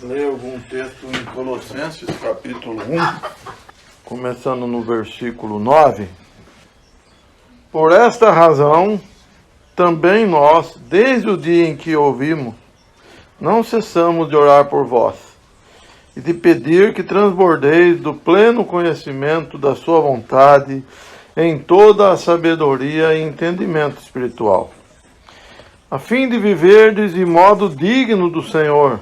ler algum texto em Colossenses, capítulo 1, começando no versículo 9. Por esta razão, também nós, desde o dia em que ouvimos, não cessamos de orar por vós, e de pedir que transbordeis do pleno conhecimento da sua vontade em toda a sabedoria e entendimento espiritual, a fim de viverdes de modo digno do Senhor,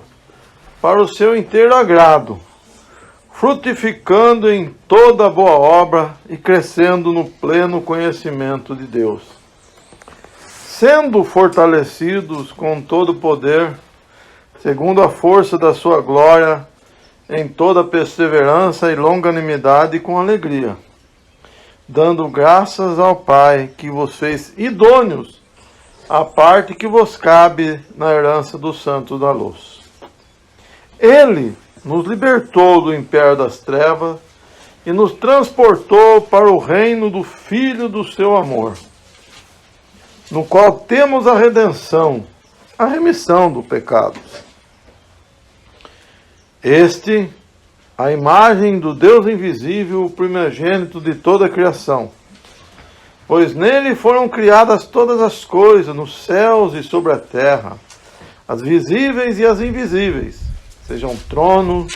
para o seu inteiro agrado, frutificando em toda boa obra e crescendo no pleno conhecimento de Deus, sendo fortalecidos com todo o poder, segundo a força da sua glória, em toda perseverança e longanimidade com alegria, dando graças ao Pai que vos fez idôneos à parte que vos cabe na herança dos santos da luz. Ele nos libertou do império das trevas e nos transportou para o reino do Filho do seu amor, no qual temos a redenção, a remissão do pecado. Este, a imagem do Deus invisível, o primogênito de toda a criação. Pois nele foram criadas todas as coisas, nos céus e sobre a terra, as visíveis e as invisíveis, sejam tronos,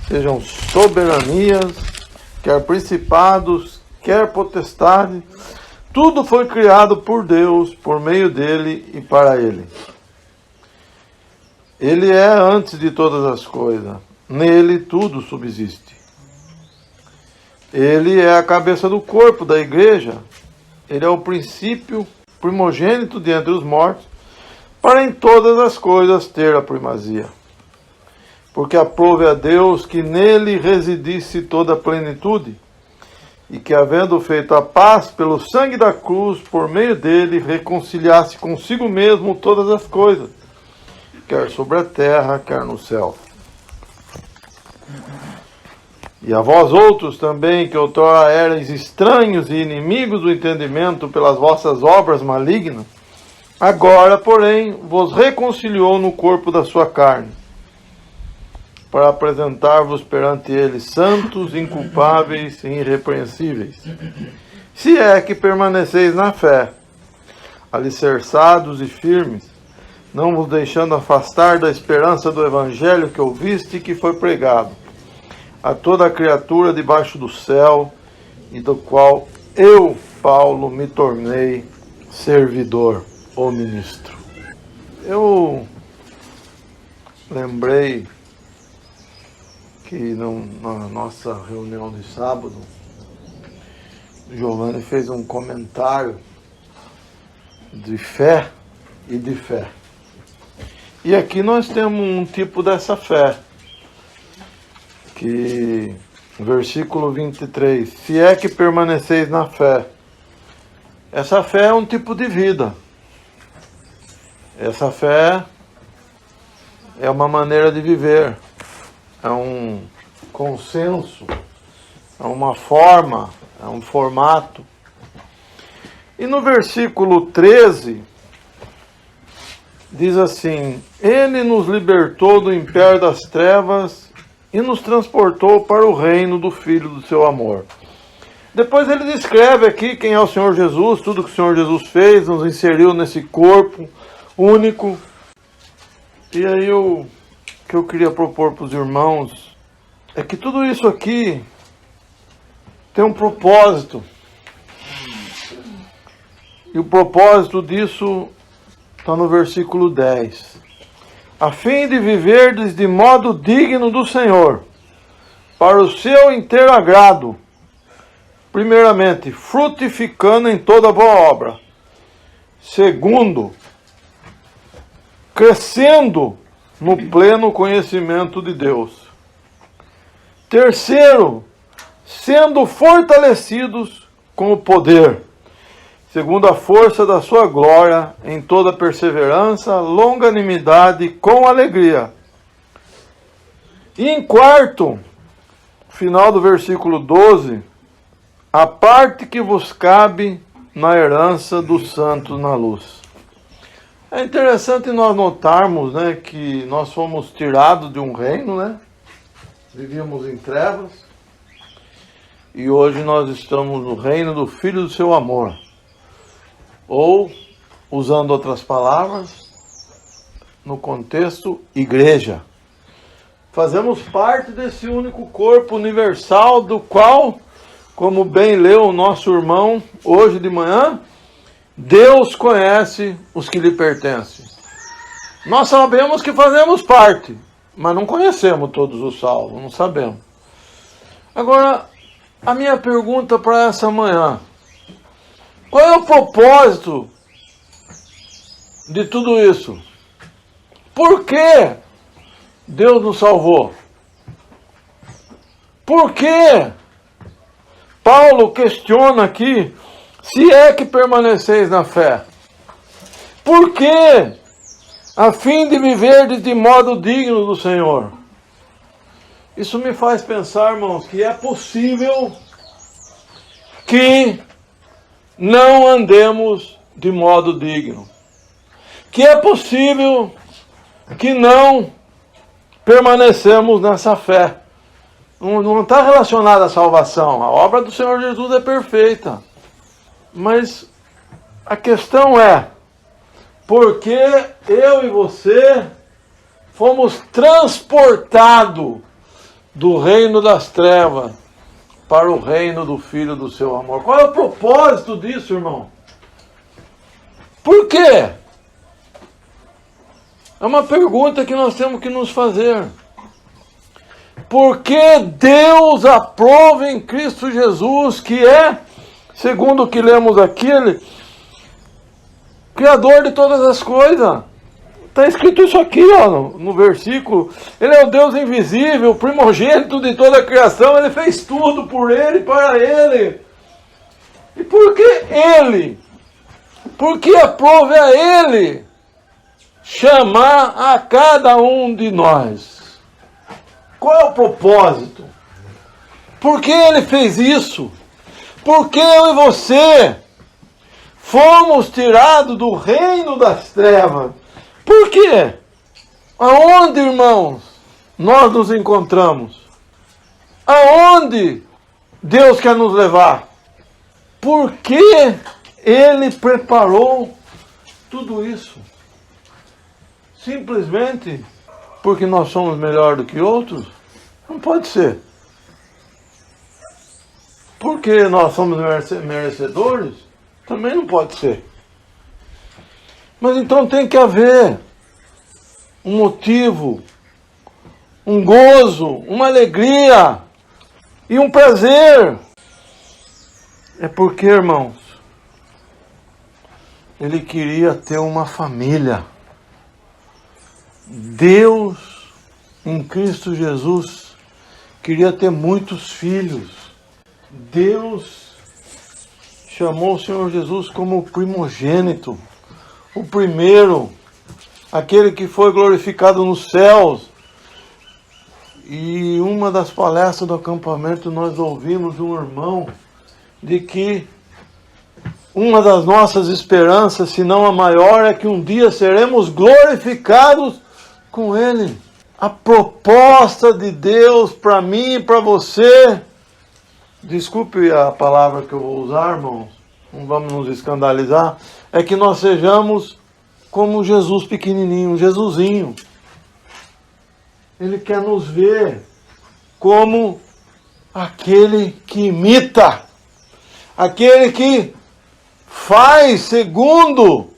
sejam soberanias, quer principados, quer potestade, tudo foi criado por Deus, por meio dele e para ele. Ele é antes de todas as coisas, nele tudo subsiste. Ele é a cabeça do corpo da igreja, ele é o princípio primogênito de entre os mortos, para em todas as coisas ter a primazia. Porque aprove a Deus que nele residisse toda a plenitude, e que, havendo feito a paz pelo sangue da cruz, por meio dele, reconciliasse consigo mesmo todas as coisas, quer sobre a terra, quer no céu. E a vós outros também, que outrora erais estranhos e inimigos do entendimento pelas vossas obras malignas, agora, porém, vos reconciliou no corpo da sua carne, para apresentar-vos perante ele santos, inculpáveis e irrepreensíveis, se é que permaneceis na fé, alicerçados e firmes, não vos deixando afastar da esperança do evangelho que ouviste e que foi pregado a toda a criatura debaixo do céu, e do qual eu, Paulo, me tornei servidor ou ministro. Eu lembrei que na nossa reunião de sábado, Giovanni fez um comentário de fé e de fé. E aqui nós temos um tipo dessa fé, que, versículo 23, se é que permaneceis na fé. Essa fé é um tipo de vida. Essa fé é uma maneira de viver. É um consenso, é uma forma, é um formato. E no versículo 13, diz assim: ele nos libertou do império das trevas e nos transportou para o reino do Filho do seu amor. Depois ele descreve aqui quem é o Senhor Jesus, tudo que o Senhor Jesus fez, nos inseriu nesse corpo único. E aí o que eu queria propor para os irmãos é que tudo isso aqui tem um propósito. E o propósito disso está no versículo 10. A fim de viverdes de modo digno do Senhor, para o seu inteiro agrado, primeiramente, frutificando em toda boa obra. Segundo, crescendo no pleno conhecimento de Deus. Terceiro, sendo fortalecidos com o poder, segundo a força da sua glória, em toda perseverança, longanimidade, com alegria. E em quarto, final do versículo 12, a parte que vos cabe na herança dos santos na luz. É interessante nós notarmos, né, que nós fomos tirados de um reino, né? Vivíamos em trevas. E hoje nós estamos no reino do Filho do seu amor. Ou, usando outras palavras, no contexto, igreja. Fazemos parte desse único corpo universal do qual, como bem leu o nosso irmão hoje de manhã, Deus conhece os que lhe pertencem. Nós sabemos que fazemos parte, mas não conhecemos todos os salvos, não sabemos. Agora, a minha pergunta para essa manhã: qual é o propósito de tudo isso? Por que Deus nos salvou? Por que Paulo questiona aqui se é que permaneceis na fé? Por que? A fim de viverdes de modo digno do Senhor. Isso me faz pensar, irmãos, que é possível que não andemos de modo digno. Que é possível que não permanecemos nessa fé. Não está relacionado à salvação. A obra do Senhor Jesus é perfeita. Mas a questão é, por que eu e você fomos transportados do reino das trevas para o reino do Filho do seu amor? Qual é o propósito disso, irmão? Por quê? É uma pergunta que nós temos que nos fazer. Por que Deus aprova em Cristo Jesus, que é, segundo o que lemos aqui, Ele, Criador de todas as coisas. Está escrito isso aqui, ó, no versículo. Ele é o Deus invisível, primogênito de toda a criação. Ele fez tudo por Ele, para Ele. E por que Ele? Por que aprove a Ele chamar a cada um de nós? Qual é o propósito? Por que Ele fez isso? Por que eu e você fomos tirados do reino das trevas? Por quê? Aonde, irmãos, nós nos encontramos? Aonde Deus quer nos levar? Por que Ele preparou tudo isso? Simplesmente porque nós somos melhor do que outros? Não pode ser. Porque nós somos merecedores? Também não pode ser. Mas então tem que haver um motivo, um gozo, uma alegria e um prazer. É porque, irmãos, Ele queria ter uma família. Deus, em Cristo Jesus, queria ter muitos filhos. Deus chamou o Senhor Jesus como o primogênito, o primeiro, aquele que foi glorificado nos céus. E uma das palestras do acampamento nós ouvimos de um irmão de que uma das nossas esperanças, se não a maior, é que um dia seremos glorificados com Ele. A proposta de Deus para mim e para você, desculpe a palavra que eu vou usar, irmãos, não vamos nos escandalizar, é que nós sejamos como Jesus pequenininho, Jesusinho. Ele quer nos ver como aquele que imita, aquele que faz segundo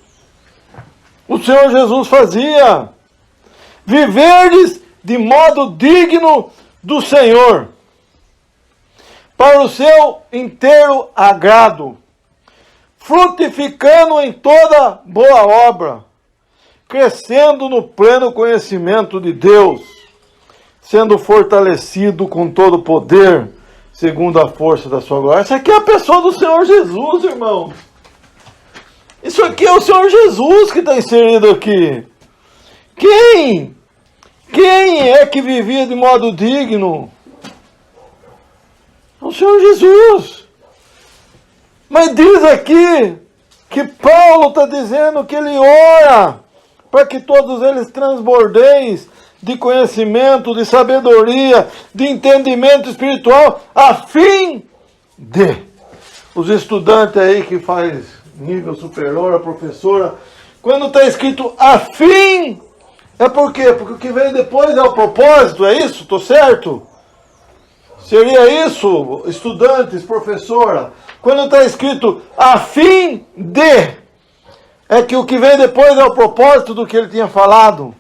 o Senhor Jesus fazia. Viverdes de modo digno do Senhor, para o seu inteiro agrado, frutificando em toda boa obra, crescendo no pleno conhecimento de Deus, sendo fortalecido com todo o poder, segundo a força da sua glória. Essa aqui é a pessoa do Senhor Jesus, irmãos. Isso aqui é o Senhor Jesus que está inserido aqui. Quem é que vivia de modo digno? O Senhor Jesus. Mas diz aqui que Paulo está dizendo que ele ora para que todos eles transbordeis de conhecimento, de sabedoria, de entendimento espiritual, a fim de os estudantes aí que faz nível superior, a professora, quando está escrito a fim, é por quê? Porque o que vem depois é o propósito, é isso? Estou certo? Seria isso, estudantes, professora? Quando está escrito a fim de, é que o que vem depois é o propósito do que ele tinha falado.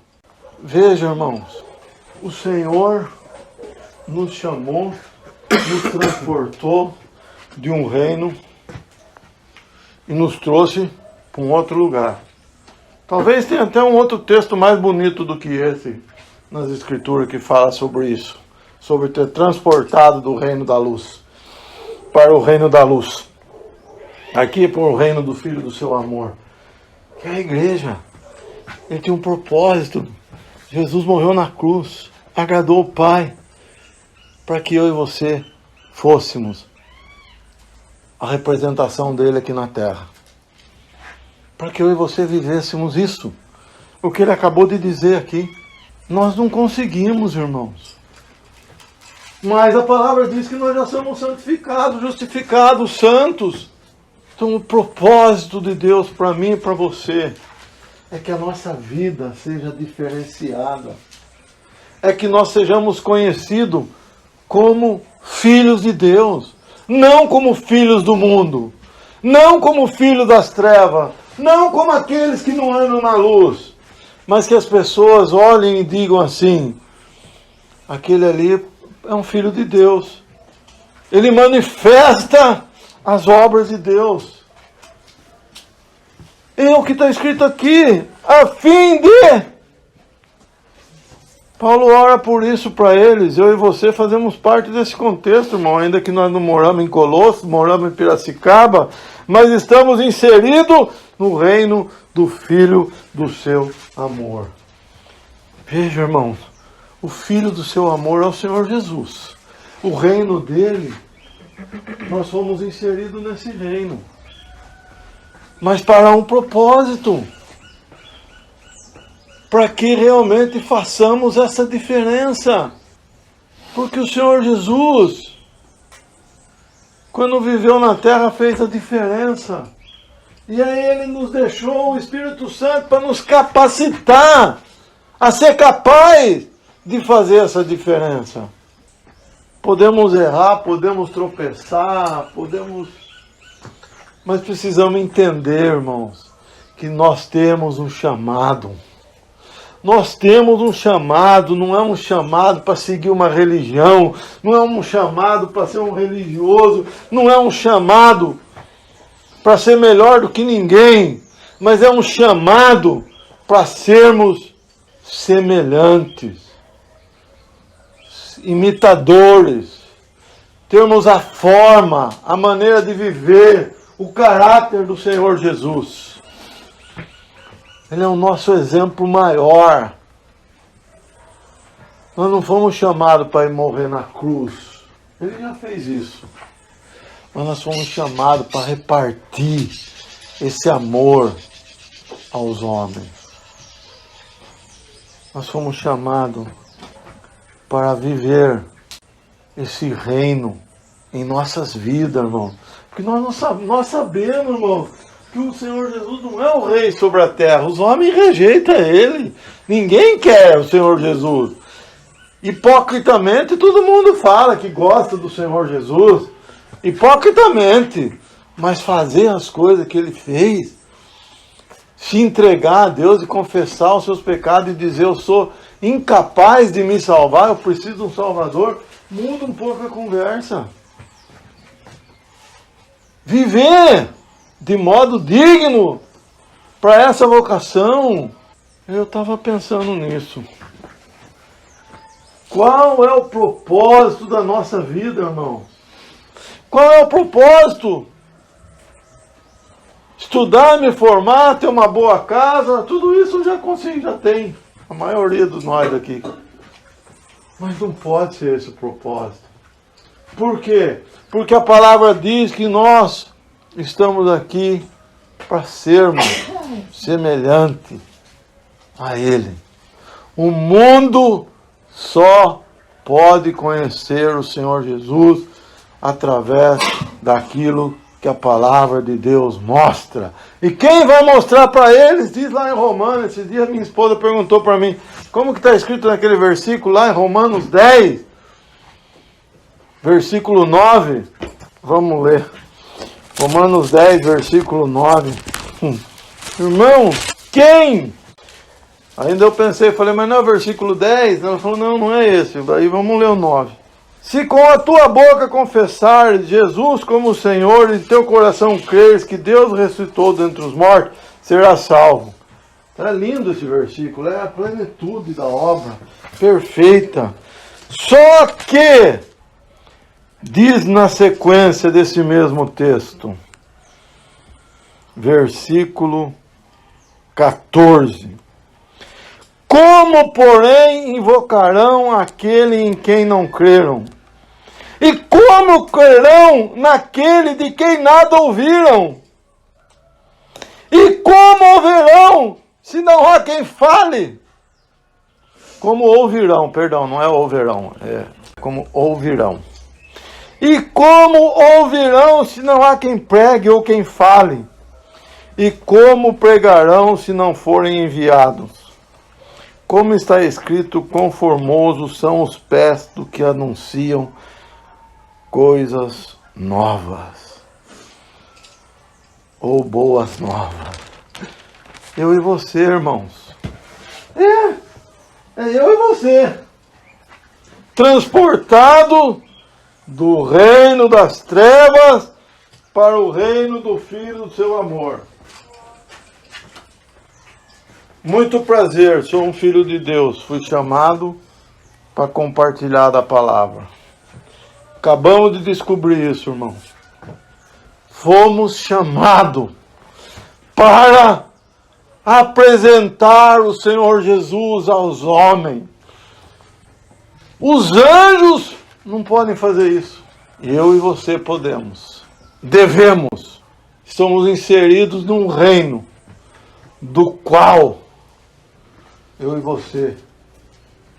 Veja, irmãos, o Senhor nos chamou, nos transportou de um reino e nos trouxe para um outro lugar. Talvez tenha até um outro texto mais bonito do que esse nas Escrituras que fala sobre isso, sobre ter transportado do reino da luz para o reino da luz. Aqui para o reino do Filho do seu amor, que é a igreja. Ele tinha um propósito. Jesus morreu na cruz, agradou o Pai, para que eu e você fôssemos a representação dele aqui na terra. Para que eu e você vivêssemos isso. O que ele acabou de dizer aqui. Nós não conseguimos, irmãos. Mas a palavra diz que nós já somos santificados, justificados, santos. Então o propósito de Deus para mim e para você é que a nossa vida seja diferenciada. É que nós sejamos conhecidos como filhos de Deus. Não como filhos do mundo. Não como filhos das trevas. Não como aqueles que não andam na luz. Mas que as pessoas olhem e digam assim: aquele ali é um filho de Deus. Ele manifesta as obras de Deus. É o que está escrito aqui, a fim de... Paulo ora por isso para eles. Eu e você fazemos parte desse contexto, irmão. Ainda que nós não moramos em Colossos, moramos em Piracicaba, mas estamos inseridos no reino do Filho do seu amor. Veja, irmãos, o Filho do seu amor é o Senhor Jesus. O reino dele, nós fomos inseridos nesse reino. Mas para um propósito. Para que realmente façamos essa diferença. Porque o Senhor Jesus, quando viveu na terra, fez a diferença. E aí Ele nos deixou o Espírito Santo para nos capacitar a ser capaz de fazer essa diferença. Podemos errar, podemos tropeçar, mas precisamos entender, irmãos, que nós temos um chamado. Nós temos um chamado, não é um chamado para seguir uma religião, não é um chamado para ser um religioso, não é um chamado para ser melhor do que ninguém, mas é um chamado para sermos semelhantes, imitadores, termos a forma, a maneira de viver, o caráter do Senhor Jesus. Ele é o nosso exemplo maior. Nós não fomos chamados para ir morrer na cruz. Ele já fez isso. Mas nós fomos chamados para repartir esse amor aos homens. Nós fomos chamados para viver esse reino em nossas vidas, irmão. Porque nós sabemos, irmão, que o Senhor Jesus não é o rei sobre a terra. Os homens rejeitam ele. Ninguém quer o Senhor Jesus. Hipocritamente, todo mundo fala que gosta do Senhor Jesus. Hipocritamente. Mas fazer as coisas que ele fez, se entregar a Deus e confessar os seus pecados e dizer: eu sou incapaz de me salvar, eu preciso de um Salvador, muda um pouco a conversa. Viver de modo digno para essa vocação. Eu estava pensando nisso. Qual é o propósito da nossa vida, irmãos? Qual é o propósito? Estudar, me formar, ter uma boa casa, tudo isso eu já consigo, já tem. A maioria de nós aqui. Mas não pode ser esse o propósito. Por quê? Porque a palavra diz que nós estamos aqui para sermos semelhante a Ele. O mundo só pode conhecer o Senhor Jesus através daquilo que a palavra de Deus mostra. E quem vai mostrar para eles, diz lá em Romanos, esse dia minha esposa perguntou para mim, como que está escrito naquele versículo lá em Romanos 10, versículo 9, vamos ler. Romanos 10, versículo 9. Irmãos, quem? Ainda eu pensei, falei, mas não é o versículo 10? Ela falou, não é esse. Aí vamos ler o 9. Se com a tua boca confessares Jesus como Senhor e de teu coração creres que Deus ressuscitou dentre os mortos, serás salvo. É lindo esse versículo, é a plenitude da obra, perfeita. Só que, diz na sequência desse mesmo texto, versículo 14. Como, porém, invocarão aquele em quem não creram? E como crerão naquele de quem nada ouviram? E como ouvirão, se não há quem fale? Como ouvirão, perdão, não é ouvirão, é como ouvirão. E como ouvirão, se não há quem pregue ou quem fale? E como pregarão, se não forem enviados? Como está escrito, quão formosos são os pés do que anunciam coisas novas. Ou boas novas. Eu e você, irmãos. É eu e você. Transportado do reino das trevas para o reino do Filho do seu amor. Muito prazer, sou um filho de Deus, fui chamado para compartilhar da palavra. Acabamos de descobrir isso, irmãos. Fomos chamados para apresentar o Senhor Jesus aos homens. Os anjos não podem fazer isso. Eu e você podemos. Devemos. Somos inseridos num reino do qual eu e você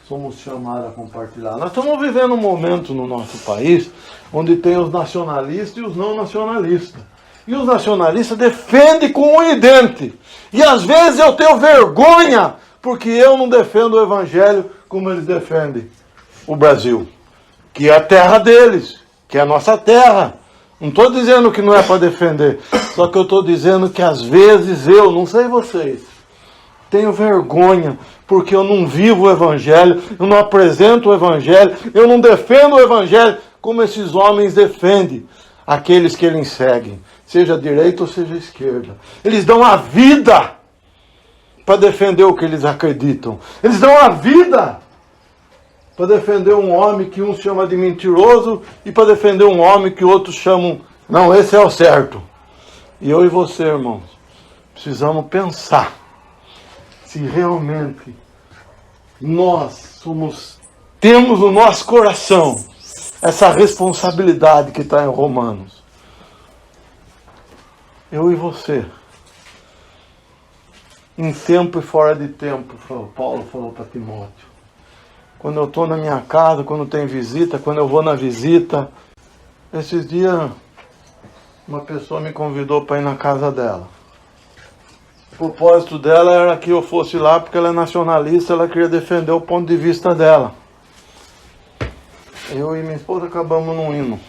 somos chamados a compartilhar. Nós estamos vivendo um momento no nosso país onde tem os nacionalistas e os não nacionalistas. E os nacionalistas defendem com unha e dente. E às vezes eu tenho vergonha porque eu não defendo o evangelho como eles defendem o Brasil. Que é a terra deles, que é a nossa terra. Não estou dizendo que não é para defender. Só que eu estou dizendo que às vezes eu, não sei vocês, tenho vergonha porque eu não vivo o evangelho, eu não apresento o evangelho, eu não defendo o evangelho como esses homens defendem aqueles que eles seguem, seja direita ou seja esquerda. Eles dão a vida para defender o que eles acreditam. Eles dão a vida para defender um homem que um chama de mentiroso e para defender um homem que outros chamam, não, esse é o certo. E eu e você, irmãos, precisamos pensar se realmente nós temos no nosso coração essa responsabilidade que está em Romanos. Eu e você, em tempo e fora de tempo, Paulo falou para Timóteo. Quando eu estou na minha casa, quando tem visita, quando eu vou na visita. Esses dias, uma pessoa me convidou para ir na casa dela. O propósito dela era que eu fosse lá porque ela é nacionalista, ela queria defender o ponto de vista dela. Eu e minha esposa acabamos não indo.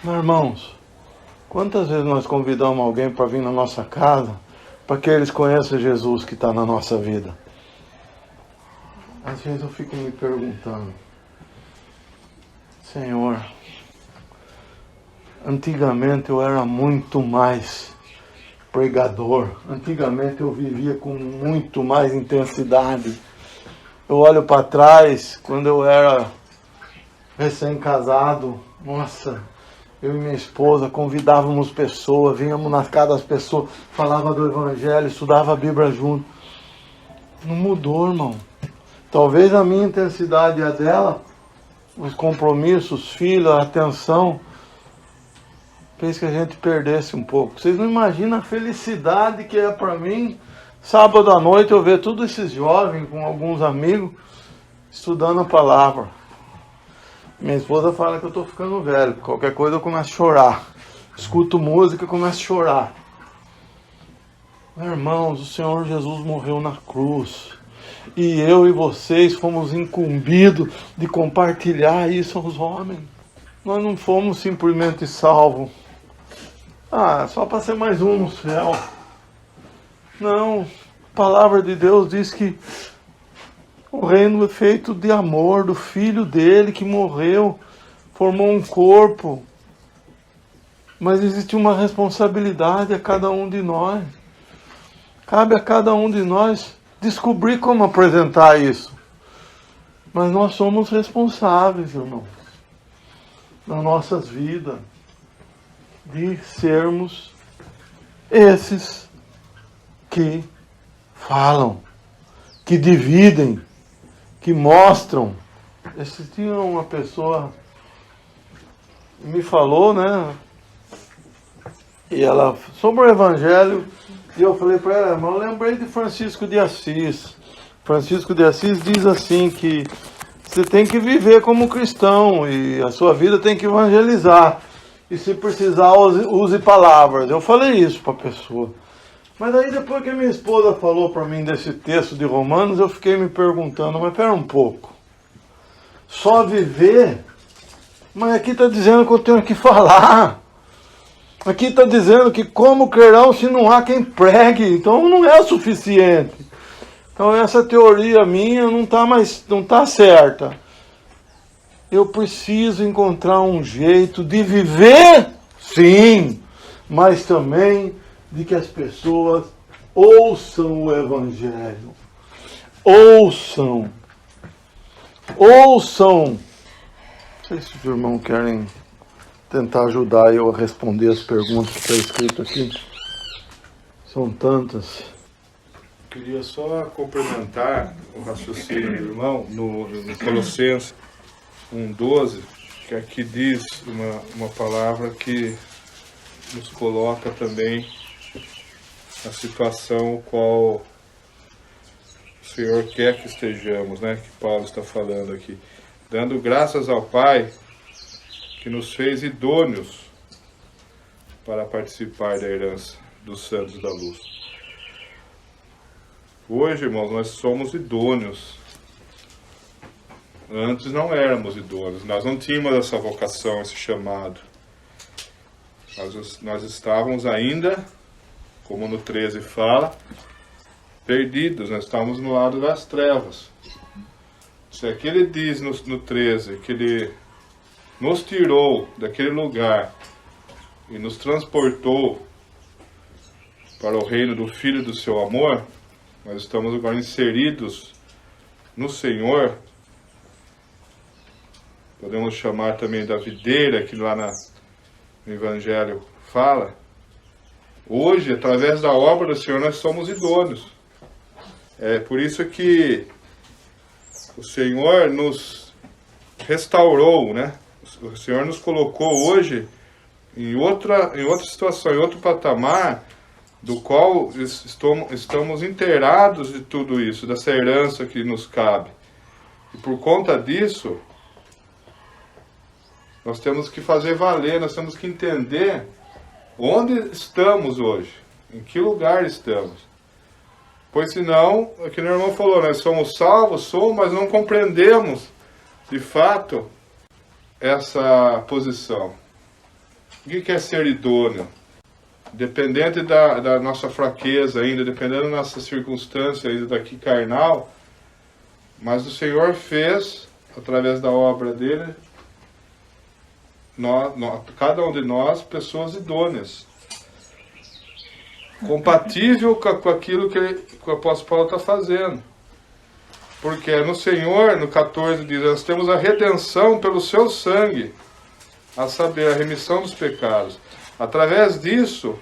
Mas, irmãos, quantas vezes nós convidamos alguém para vir na nossa casa para que eles conheçam Jesus que está na nossa vida? Às vezes eu fico me perguntando, Senhor, antigamente eu era muito mais pregador, antigamente eu vivia com muito mais intensidade. Eu olho para trás, quando eu era recém-casado, nossa, eu e minha esposa convidávamos pessoas, vínhamos na casa das pessoas, falava do evangelho, estudava a Bíblia junto. Não mudou, irmão. Talvez a minha intensidade e a dela, os compromissos, filhos, a atenção, fez que a gente perdesse um pouco. Vocês não imaginam a felicidade que é para mim, sábado à noite, eu ver todos esses jovens com alguns amigos estudando a palavra. Minha esposa fala que eu estou ficando velho. Qualquer coisa eu começo a chorar. Escuto música e começo a chorar. Irmãos, o Senhor Jesus morreu na cruz. E eu e vocês fomos incumbidos de compartilhar isso aos homens. Nós não fomos simplesmente salvos. Só para ser mais um no céu. Não. A palavra de Deus diz que o reino é feito de amor, do Filho dele que morreu, formou um corpo. Mas existe uma responsabilidade a cada um de nós. Cabe a cada um de nós descobrir como apresentar isso. Mas nós somos responsáveis, irmãos, nas nossas vidas, de sermos esses que falam, que dividem, que mostram. Esse dia uma pessoa me falou, né? E ela, sobre o Evangelho, e eu falei para ela, mas eu lembrei de Francisco de Assis. Francisco de Assis diz assim que você tem que viver como cristão e a sua vida tem que evangelizar. E se precisar, use palavras. Eu falei isso para a pessoa. Mas aí depois que a minha esposa falou para mim desse texto de Romanos, eu fiquei me perguntando, mas espera um pouco. Só viver? Mas aqui está dizendo que eu tenho que falar. Aqui está dizendo que como crerão se não há quem pregue. Então não é suficiente. Então essa teoria minha não está certa. Eu preciso encontrar um jeito de viver, sim, mas também de que as pessoas ouçam o Evangelho. Ouçam. Não sei se os irmãos querem tentar ajudar eu a responder as perguntas que está escrito aqui. São tantas. Queria só complementar o raciocínio do irmão no Colossenses 1,12, que aqui diz uma palavra que nos coloca também na situação qual o Senhor quer que estejamos, né? Que Paulo está falando aqui. Dando graças ao Pai que nos fez idôneos para participar da herança dos santos da luz. Hoje, irmãos, nós somos idôneos. Antes não éramos idôneos, nós não tínhamos essa vocação, esse chamado. Nós estávamos ainda, como no 13 fala, perdidos, nós estávamos no lado das trevas. Se aqui ele diz no 13 que ele nos tirou daquele lugar e nos transportou para o reino do Filho do seu amor, nós estamos agora inseridos no Senhor. Podemos chamar também da videira, que lá no Evangelho fala. Hoje, através da obra do Senhor, nós somos idôneos. É por isso que o Senhor nos restaurou, né? O Senhor nos colocou hoje em outra situação, em outro patamar, do qual estamos inteirados de tudo isso, dessa herança que nos cabe. E por conta disso, nós temos que fazer valer, nós temos que entender onde estamos hoje, em que lugar estamos. Pois senão, é que o irmão falou, nós somos salvos, mas não compreendemos, de fato, essa posição. O que é ser idôneo? Dependente da nossa fraqueza ainda, dependendo da nossa circunstância ainda daqui carnal, mas o Senhor fez, através da obra dele, cada um de nós, pessoas idôneas. Compatível com aquilo que o apóstolo Paulo está fazendo. Porque no Senhor, no 14 diz, nós temos a redenção pelo seu sangue, a saber, a remissão dos pecados. Através disso,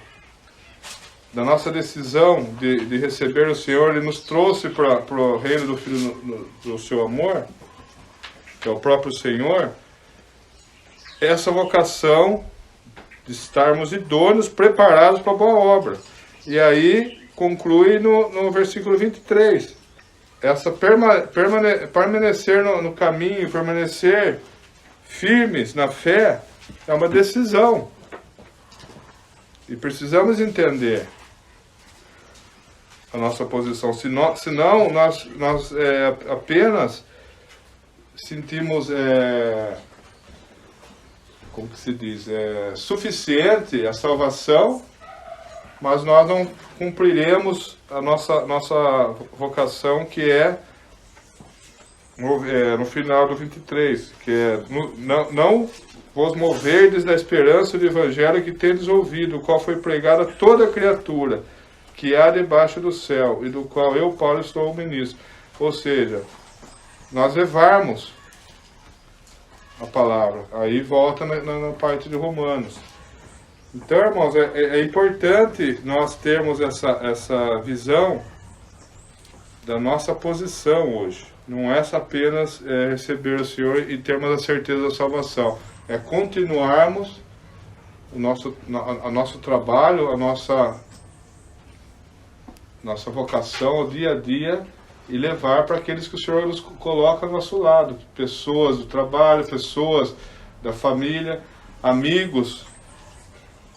da nossa decisão de receber o Senhor, Ele nos trouxe para o reino do Filho do seu amor, que é o próprio Senhor. Essa vocação de estarmos idôneos, preparados para a boa obra. E aí conclui no versículo 23. Essa permanecer no caminho, permanecer firmes na fé, é uma decisão. E precisamos entender a nossa posição. Senão nós apenas sentimos, como que se diz, suficiente a salvação, mas nós não cumpriremos a nossa vocação, que é no final do 23, que é não vos moverdes da esperança do Evangelho que tendes ouvido, o qual foi pregado a toda criatura que há debaixo do céu, e do qual eu, Paulo, estou o ministro. Ou seja, nós levarmos a palavra. Aí volta na parte de Romanos. Então, irmãos, é importante nós termos essa visão da nossa posição hoje. Não é apenas receber o Senhor e termos a certeza da salvação. É continuarmos o nosso trabalho, a nossa vocação, o dia a dia, e levar para aqueles que o Senhor nos coloca ao nosso lado. Pessoas do trabalho, pessoas da família, amigos.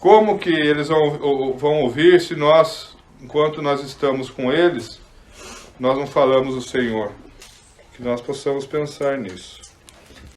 Como que eles vão ouvir se nós, enquanto nós estamos com eles, nós não falamos do Senhor? Que nós possamos pensar nisso.